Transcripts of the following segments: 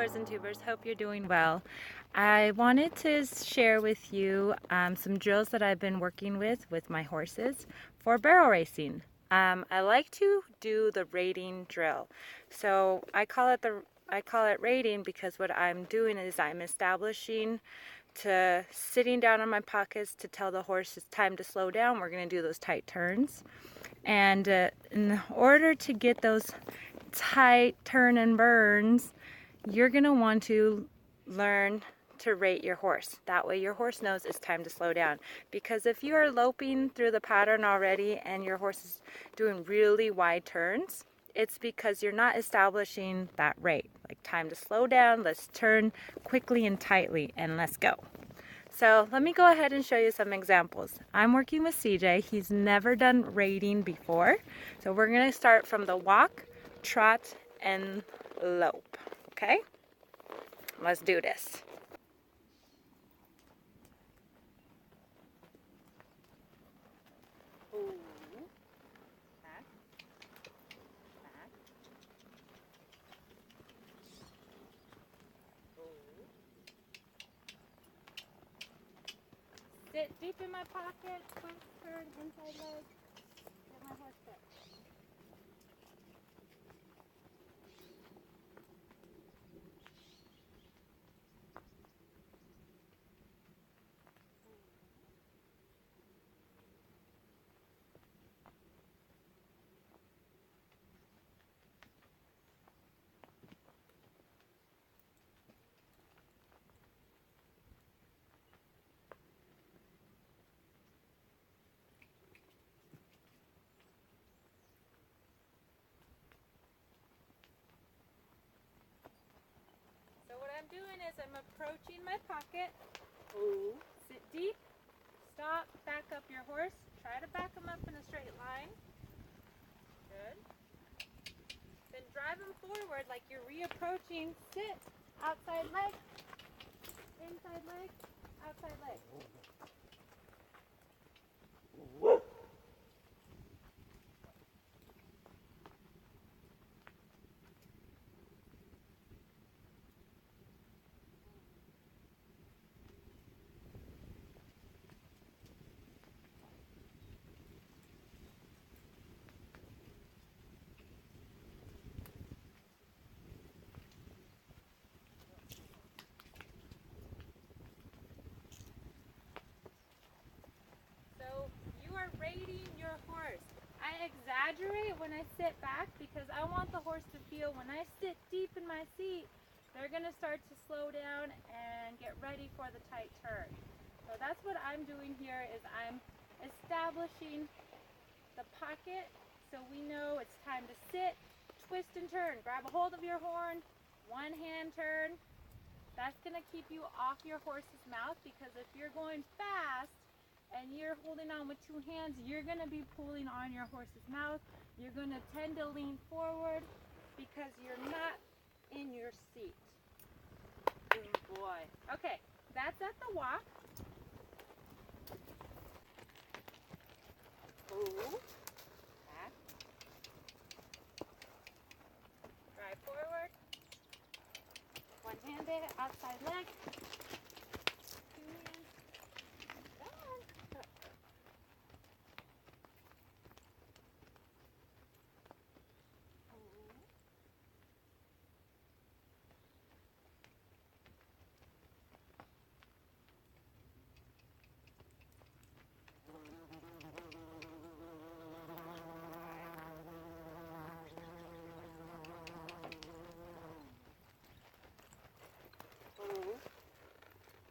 growers and tubers, hope you're doing well. I wanted to share with you some drills that I've been working with my horses for barrel racing. I like to do the rating drill. So I call it rating because what I'm doing is I'm establishing to sitting down on my pockets to tell the horse it's time to slow down. We're going to do those tight turns. And in order to get those tight turn and burns, you're going to want to learn to rate your horse. That way your horse knows it's time to slow down. Because if you are loping through the pattern already and your horse is doing really wide turns, it's because you're not establishing that rate. Like, time to slow down, let's turn quickly and tightly, and let's go. So let me go ahead and show you some examples. I'm working with CJ. He's never done rating before. So we're going to start from the walk, trot, and lope. Okay? Let's do this. Ooh. Back. Back. Ooh. Sit deep in my pocket, twist, turn, inside leg, get my horse fit. So what I'm doing is I'm approaching my pocket. Ooh. Sit deep, stop, back up your horse. Try to back him up in a straight line. Good. Then drive him forward like you're reapproaching. Sit, outside leg, inside leg, outside leg. So you are rating your horse. I exaggerate when I sit back because I want the horse to feel when I sit deep in my seat, they're going to start to slow down and get ready for the tight turn. So that's what I'm doing here is I'm establishing the pocket so we know it's time to sit, twist and turn. Grab a hold of your horn, one hand turn. That's going to keep you off your horse's mouth because if you're going fast and you're holding on with two hands, you're going to be pulling on your horse's mouth. You're going to tend to lean forward because you're not in your seat. Good boy. Okay, that's at the walk. Ooh. Back. Drive forward. One-handed, outside leg. Two hands. Down.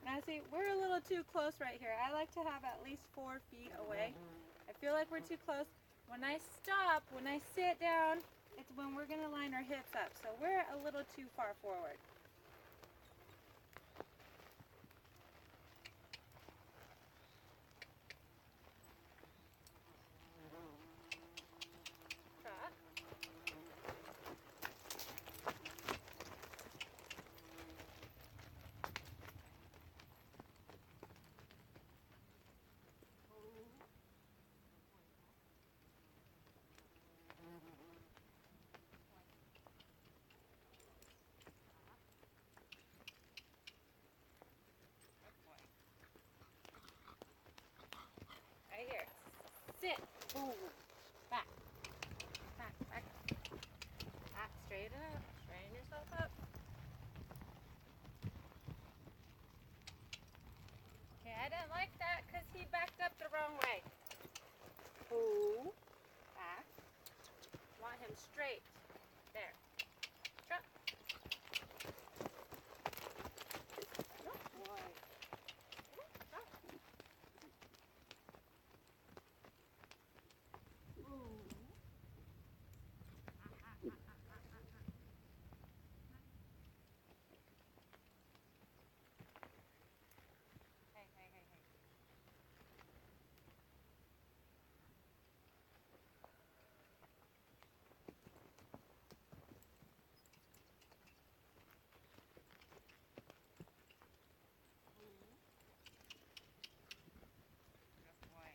Now see, we're a little too close right here. I like to have at least 4 feet away. I feel like we're too close. When I stop, when I sit down, it's when we're going to line our hips up. So we're a little too far forward. Trot. Ooh. Back. Back. Back. Back. Straight up. Straighten yourself up. Okay, I didn't like that because he backed up the wrong way. Ooh. Back. Want him straight. There. Trot. Good boy. Trot. Ooh. Hey, hey, hey, hey. Good boy.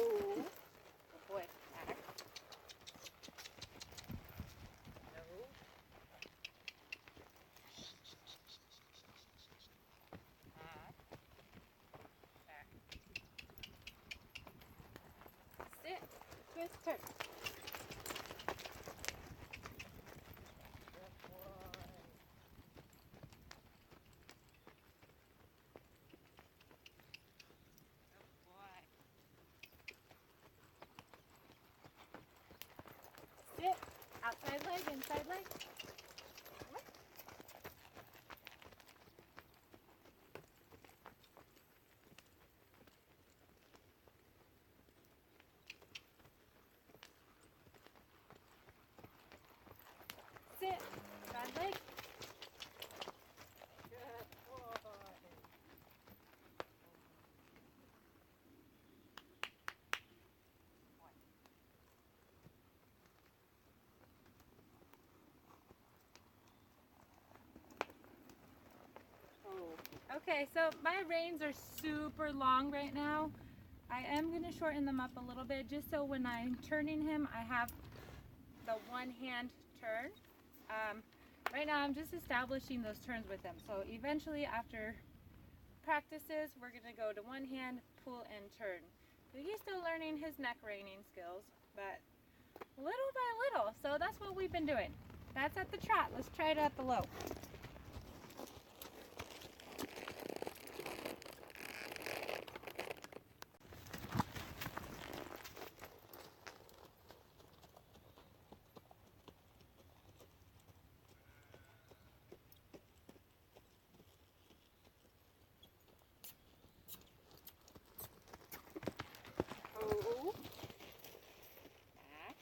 Ooh. Good boy. Back. No. Back. Back. Sit. Twist. Turn. Good boy. Good boy. Sit. Outside leg, inside leg. Sit. Side leg. Good boy. Oh. Okay, so my reins are super long right now. I am going to shorten them up a little bit just so when I'm turning him, I have the one hand turn. Right now I'm just establishing those turns with him. So eventually after practices, we're going to go to one hand, pull and turn. So he's still learning his neck reining skills, but little by little. So that's what we've been doing. That's at the trot. Let's try it at the low. Oh. Back.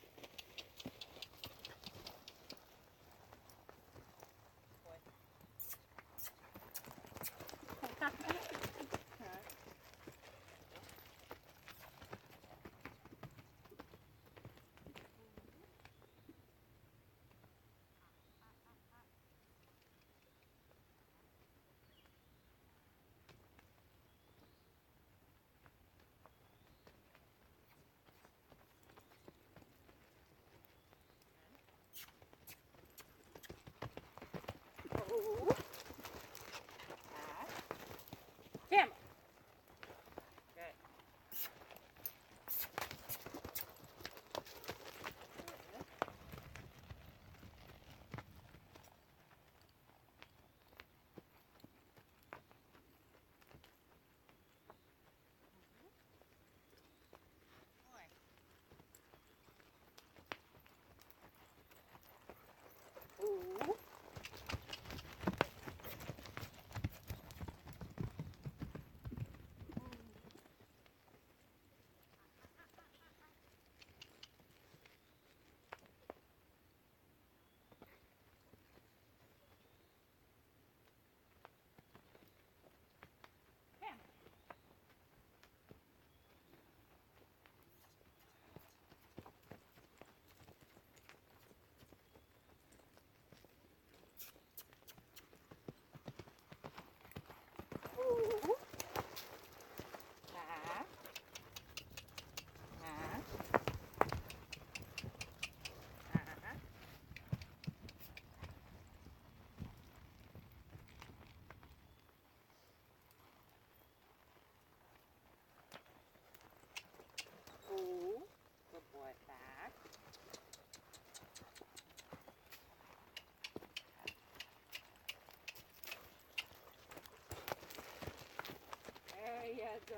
go.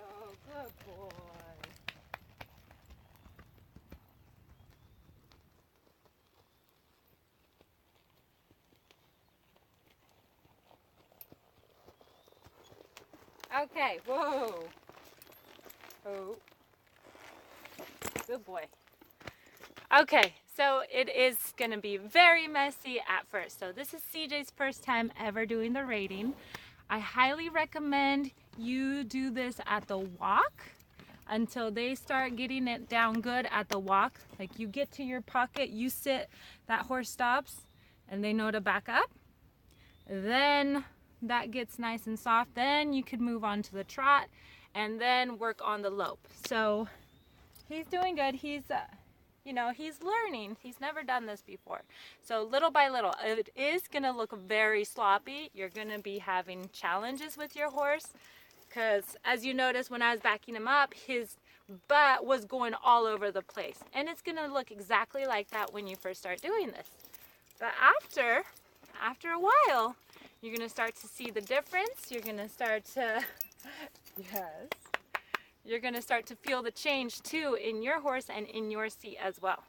Good boy. Okay, whoa. Oh. Good boy. Okay, so it is going to be very messy at first. So this is CJ's first time ever doing the reining. I highly recommend you do this at the walk until they start getting it down good at the walk. Like you get to your pocket, you sit, that horse stops, and they know to back up. Then that gets nice and soft. Then you could move on to the trot and then work on the lope. So he's doing good. He's he's learning. He's never done this before. So little by little, it is gonna look very sloppy. You're gonna be having challenges with your horse because as you notice when I was backing him up, his butt was going all over the place. And it's gonna look exactly like that when you first start doing this. But after a while, you're gonna start to see the difference. You're gonna start to, yes. You're gonna start to feel the change too in your horse and in your seat as well.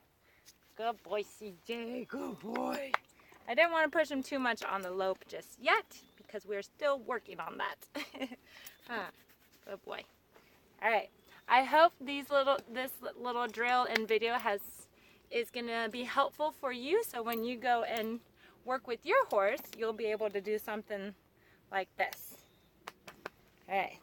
Good boy, CJ, good boy. I didn't want to push him too much on the lope just yet because we're still working on that. Good boy. All right, I hope this little drill and video is gonna be helpful for you. So when you go and work with your horse, you'll be able to do something like this. All right.